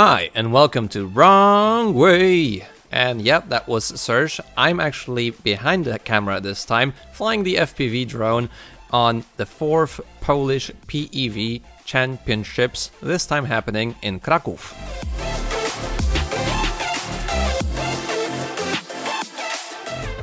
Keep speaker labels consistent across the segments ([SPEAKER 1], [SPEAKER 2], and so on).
[SPEAKER 1] Hi, and welcome to Wrong Way! And yep, that was Serge. I'm actually behind the camera this time, flying the FPV drone on the 4th Polish PEV Championships, this time happening in Kraków.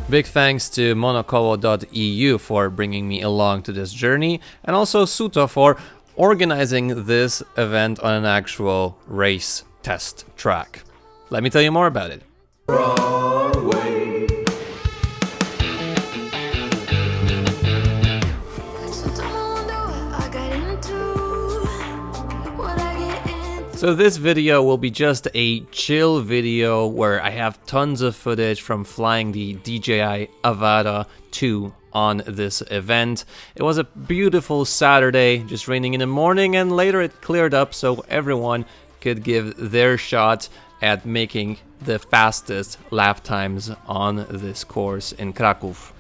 [SPEAKER 1] Big thanks to Monokolo.eu for bringing me along to this journey, and also SUUTO for organizing this event on an actual race test track. Let me tell you more about it.
[SPEAKER 2] Wrong way.
[SPEAKER 1] So this video will be just a chill video where I have tons of footage from flying the DJI Avata 2 on this event. It was a beautiful Saturday, just raining in the morning, and later it cleared up so everyone could give their shot at making the fastest lap times on this course in Kraków.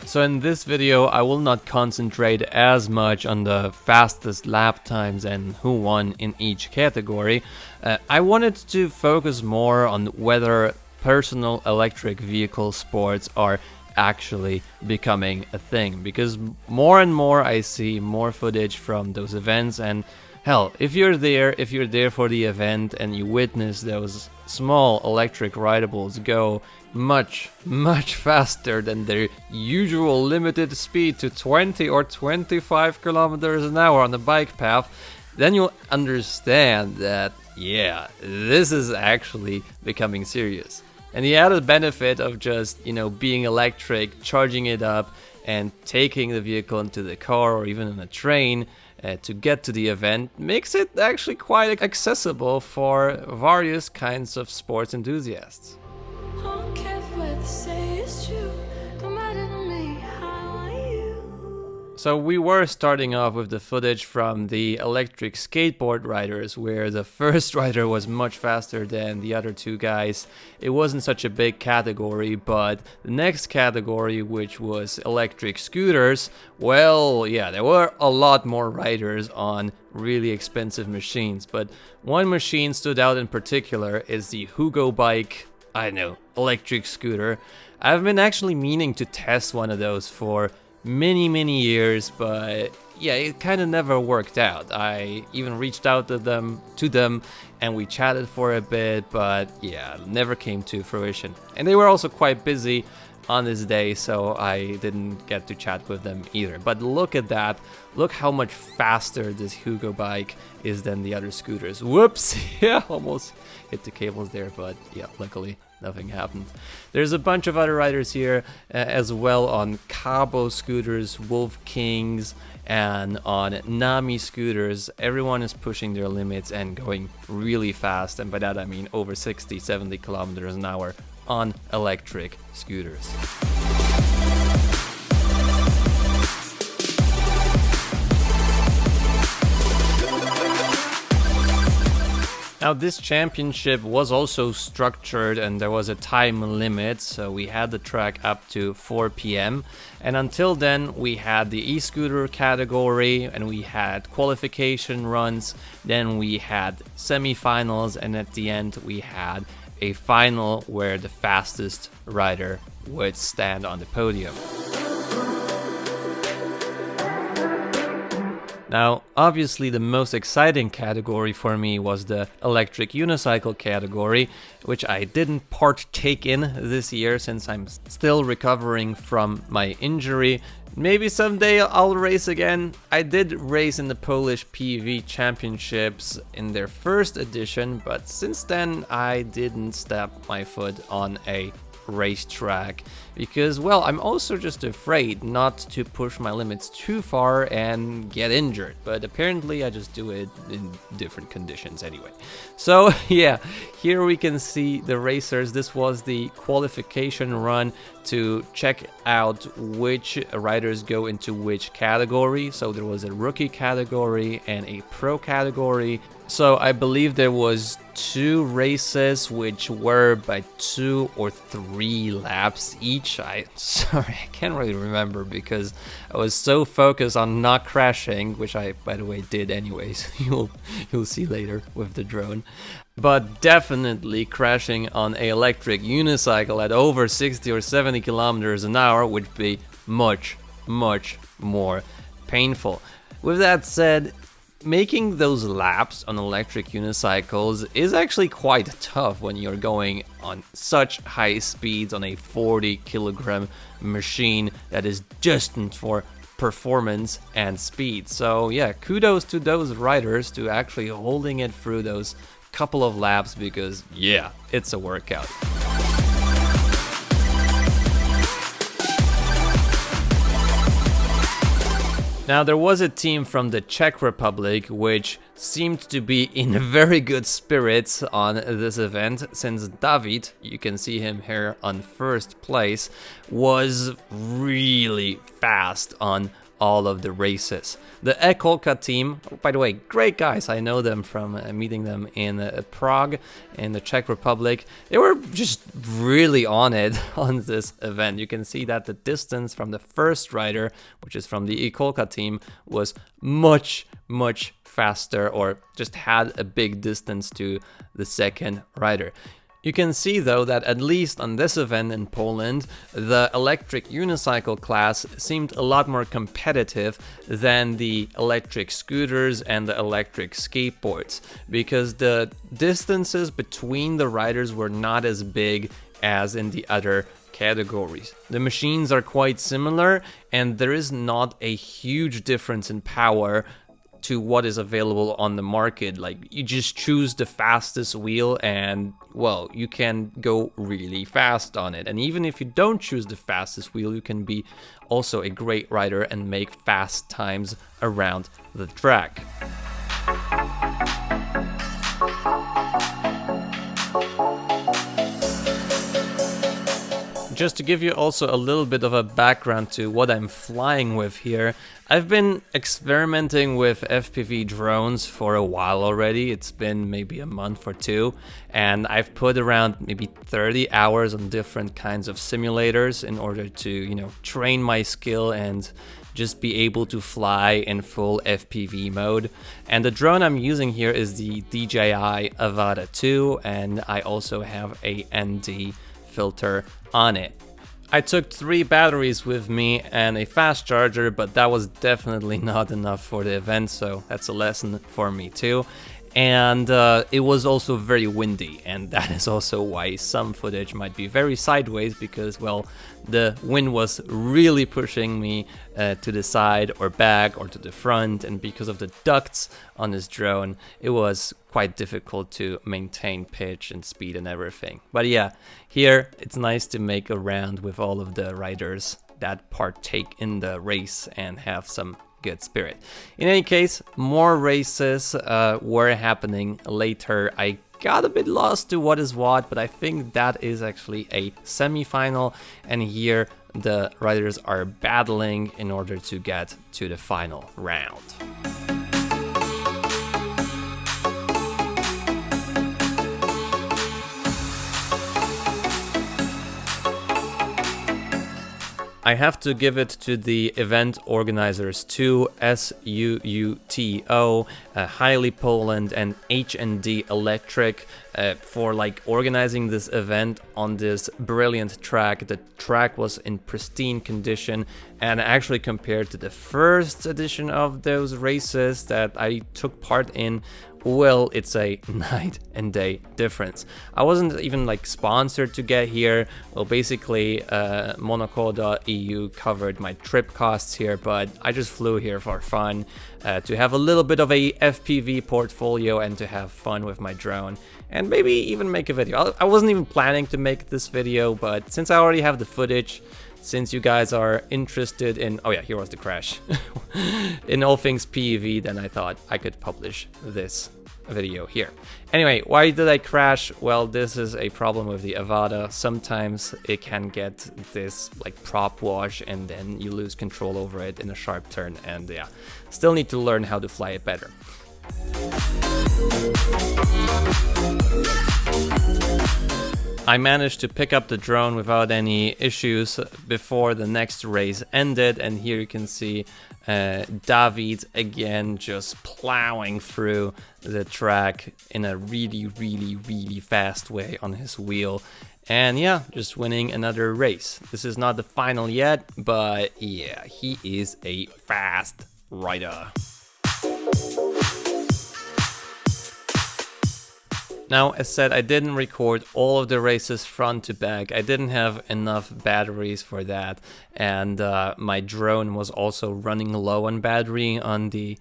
[SPEAKER 1] So in this video I will not concentrate as much on the fastest lap times and who won in each category. I wanted to focus more on whether personal electric vehicle sports are actually becoming a thing, because more and more I see more footage from those events, and hell, if you're there for the event and you witness those small electric rideables go much faster than their usual limited speed to 20 or 25 kilometers an hour on the bike path, then you'll understand that, yeah, this is actually becoming serious. And the added benefit of just, being electric, charging it up, and taking the vehicle into the car or even in a train to get to the event makes it actually quite accessible for various kinds of sports enthusiasts. So we were starting off with the footage from the electric skateboard riders, where the first rider was much faster than the other two guys. It wasn't such a big category, but the next category, which was electric scooters, well, yeah, there were a lot more riders on really expensive machines, but one machine stood out in particular is the Hugo bike, electric scooter. I've been actually meaning to test one of those for many years, but yeah, it kind of never worked out. I even reached out to them and we chatted for a bit, but yeah, never came to fruition. And they were also quite busy on this day, so I didn't get to chat with them either. But look at that, look how much faster this Hugo bike is than the other scooters. Whoops, yeah, almost hit the cables there, but yeah, luckily nothing happened. There's a bunch of other riders here as well on Cabo scooters, Wolf Kings, and on Nami scooters. Everyone is pushing their limits and going really fast, and by that I mean over 60-70 kilometers an hour on electric scooters. Now this championship was also structured and there was a time limit, so we had the track up to 4 p.m. and until then we had the e-scooter category and we had qualification runs, then we had semi-finals, and at the end we had a final where the fastest rider would stand on the podium. Now, obviously the most exciting category for me was the electric unicycle category, which I didn't partake in this year since I'm still recovering from my injury. Maybe someday I'll race again. I did race in the Polish PEV Championships in their first edition, but since then I didn't step my foot on a racetrack because, well, I'm also just afraid not to push my limits too far and get injured, but apparently I just do it in different conditions anyway. So yeah, here we can see the racers. This was the qualification run to check out which riders go into which category. So there was a rookie category and a pro category. So I believe there was 2 races which were by 2 or 3 laps each. I can't really remember because I was so focused on not crashing, which I by the way did anyways. You'll see later with the drone. But definitely crashing on an electric unicycle at over 60 or 70 kilometers an hour would be much more painful. With that said, making those laps on electric unicycles is actually quite tough when you're going on such high speeds on a 40 kilogram machine that is destined for performance and speed. So yeah, kudos to those riders to actually holding it through those couple of laps, because yeah, it's a workout. Now, there was a team from the Czech Republic which seemed to be in very good spirits on this event, since David, you can see him here on first place, was really fast on all of the races. The Ekolka team, by the way, great guys, I know them from meeting them in Prague in the Czech Republic. They were just really on it on this event. You can see that the distance from the first rider, which is from the Ekolka team, was much faster, or just had a big distance to the second rider. You can see though that at least on this event in Poland, the electric unicycle class seemed a lot more competitive than the electric scooters and the electric skateboards, because the distances between the riders were not as big as in the other categories. The machines are quite similar, and there is not a huge difference in power to what is available on the market. Like, you just choose the fastest wheel and, well, you can go really fast on it. And even if you don't choose the fastest wheel, you can be also a great rider and make fast times around the track. Just to give you also a little bit of a background to what I'm flying with here, I've been experimenting with FPV drones for a while already. It's been maybe a month or 2, and I've put around maybe 30 hours on different kinds of simulators in order to, train my skill and just be able to fly in full FPV mode. And the drone I'm using here is the DJI Avata 2, and I also have a ND filter on it. I took 3 batteries with me and a fast charger, but that was definitely not enough for the event, so that's a lesson for me too. And it was also very windy, and that is also why some footage might be very sideways, because, well, the wind was really pushing me to the side or back or to the front, and because of the ducts on this drone, it was quite difficult to maintain pitch and speed and everything. But yeah, here it's nice to make a round with all of the riders that partake in the race and have some good spirit. In any case, more races were happening later. I got a bit lost to what is what, but I think that is actually a semi-final, and here the riders are battling in order to get to the final round. I have to give it to the event organizers too, SUUTO, Highly Poland, and H&D Electric for organizing this event on this brilliant track. The track was in pristine condition, and actually compared to the first edition of those races that I took part in, well, it's a night and day difference. I wasn't even sponsored to get here. Well, basically Monokolo.eu covered my trip costs here, but I just flew here for fun, to have a little bit of a FPV portfolio and to have fun with my drone, and maybe even make a video. I wasn't even planning to make this video, but since I already have the footage, since you guys are interested in, oh yeah, here was the crash, in all things PEV, then I thought I could publish this video here. Anyway, why did I crash? Well, this is a problem with the Avata. Sometimes it can get this prop wash, and then you lose control over it in a sharp turn, and yeah, still need to learn how to fly it better. I managed to pick up the drone without any issues before the next race ended, and here you can see David again just plowing through the track in a really fast way on his wheel. And yeah, just winning another race. This is not the final yet, but yeah, he is a fast rider. Now, as said, I didn't record all of the races front to back. I didn't have enough batteries for that, and my drone was also running low on battery on the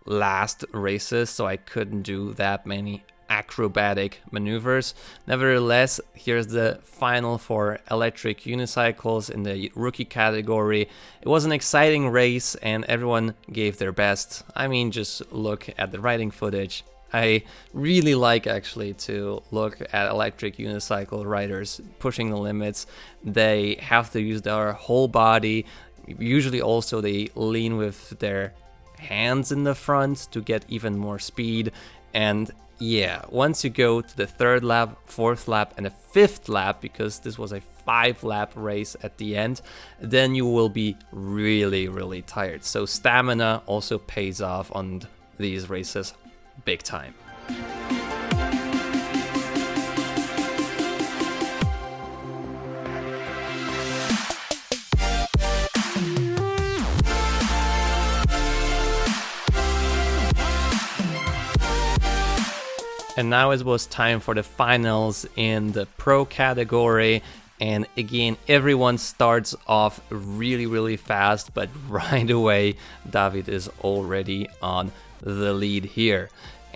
[SPEAKER 1] last races, so I couldn't do that many acrobatic maneuvers. Nevertheless, here's the final for electric unicycles in the rookie category. It was an exciting race and everyone gave their best. I mean, just look at the riding footage. I really like actually to look at electric unicycle riders pushing the limits. They have to use their whole body. Usually also they lean with their hands in the front to get even more speed. And yeah, once you go to the third lap, fourth lap and a fifth lap, because this was a 5-lap race at the end, then you will be really tired. So stamina also pays off on these races big time. And now it was time for the finals in the pro category. And again, everyone starts off really fast, but right away David is already on the lead here.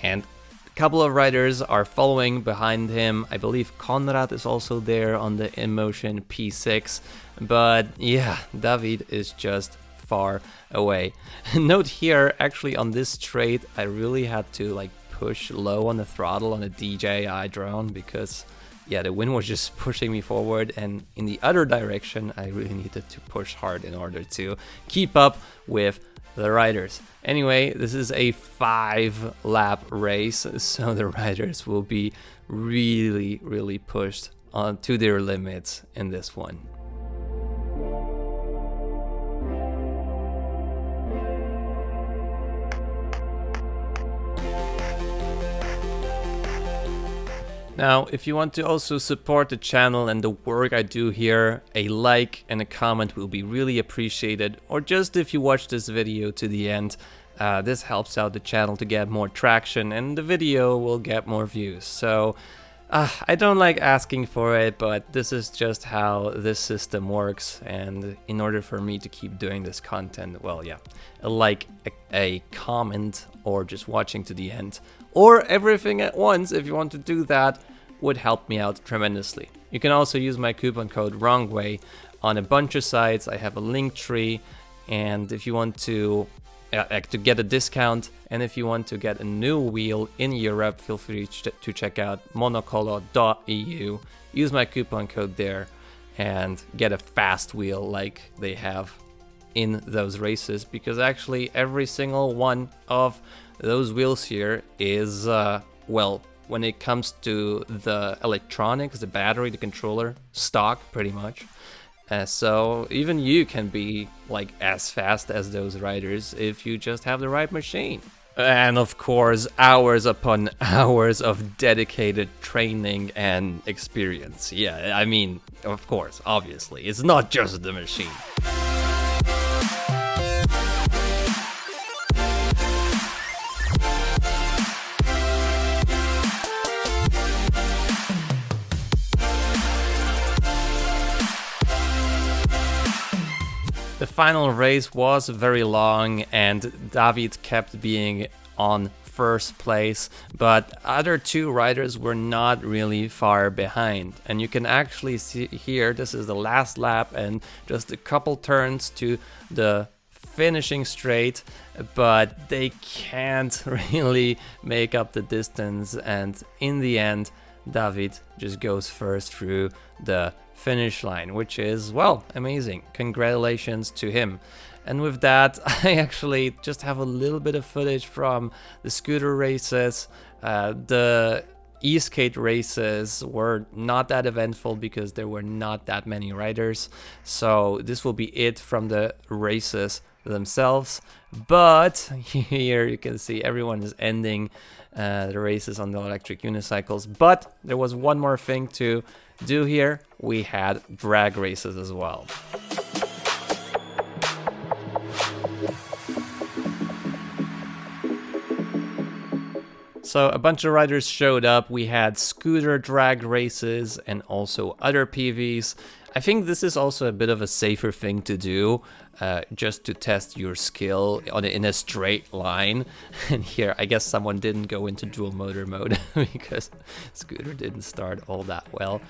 [SPEAKER 1] And a couple of riders are following behind him. I believe Konrad is also there on the InMotion P6. But yeah, David is just far away. Note here, actually on this straight, I really had to like push low on the throttle on the DJI drone because yeah, the wind was just pushing me forward, and in the other direction I really needed to push hard in order to keep up with the riders. Anyway, this is a 5-lap race, so the riders will be really pushed on to their limits in this one. Now, if you want to also support the channel and the work I do here, a like and a comment will be really appreciated. Or just if you watch this video to the end, this helps out the channel to get more traction and the video will get more views. So I don't like asking for it, but this is just how this system works. And in order for me to keep doing this content, well, yeah, a like, a comment, or just watching to the end, or everything at once if you want to do that, would help me out tremendously. You can also use my coupon code WRONGWAY on a bunch of sites. I have a link tree, and if you want to get a discount, and if you want to get a new wheel in Europe, feel free to check out monokolo.eu. Use my coupon code there and get a fast wheel like they have in those races, because actually every single one of those wheels here is, well, when it comes to the electronics, the battery, the controller, stock pretty much. So even you can be like as fast as those riders if you just have the right machine. And of course, hours upon hours of dedicated training and experience. Yeah, I mean, of course, obviously, it's not just the machine. The final race was very long and David kept being on first place, but other two riders were not really far behind. And you can actually see here, this is the last lap and just a couple turns to the finishing straight, but they can't really make up the distance, and in the end David just goes first through the finish line, which is, well, amazing. Congratulations to him. And with that, I actually just have a little bit of footage from the scooter races. The e-skate races were not that eventful because there were not that many riders. So this will be it from the races themselves. But here you can see everyone is ending the races on the electric unicycles. But there was one more thing to do here. We had drag races as well. So a bunch of riders showed up. We had scooter drag races and also other PVs. I think this is also a bit of a safer thing to do, just to test your skill in a straight line. And here, I guess someone didn't go into dual motor mode because scooter didn't start all that well.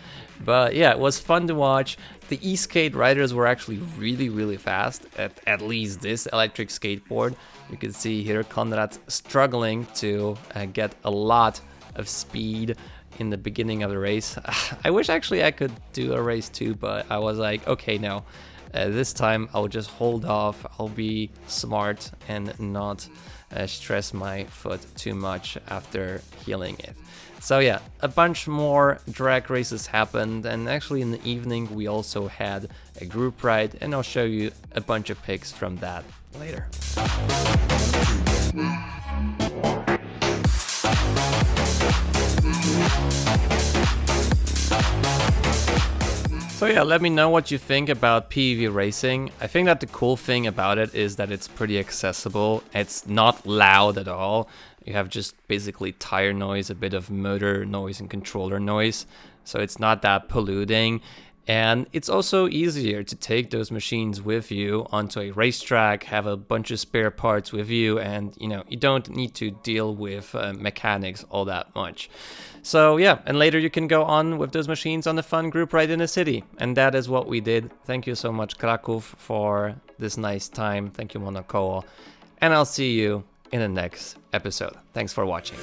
[SPEAKER 1] But yeah, it was fun to watch. The e-skate riders were actually really fast, at least this electric skateboard. You can see here Konrad struggling to get a lot of speed in the beginning of the race. I wish actually I could do a race too, but I was like, okay, no, this time I'll just hold off. I'll be smart and not stress my foot too much after healing it. So yeah, a bunch more drag races happened, and actually in the evening we also had a group ride, and I'll show you a bunch of pics from that later. So yeah, let me know what you think about PEV racing. I think that the cool thing about it is that it's pretty accessible. It's not loud at all. You have just basically tire noise, a bit of motor noise and controller noise. So it's not that polluting. And it's also easier to take those machines with you onto a racetrack, have a bunch of spare parts with you, and you don't need to deal with mechanics all that much. So yeah, and later you can go on with those machines on a fun group ride in the city. And that is what we did. Thank you so much, Kraków, for this nice time. Thank you, Monokolo. And I'll see you in the next episode. Thanks for watching.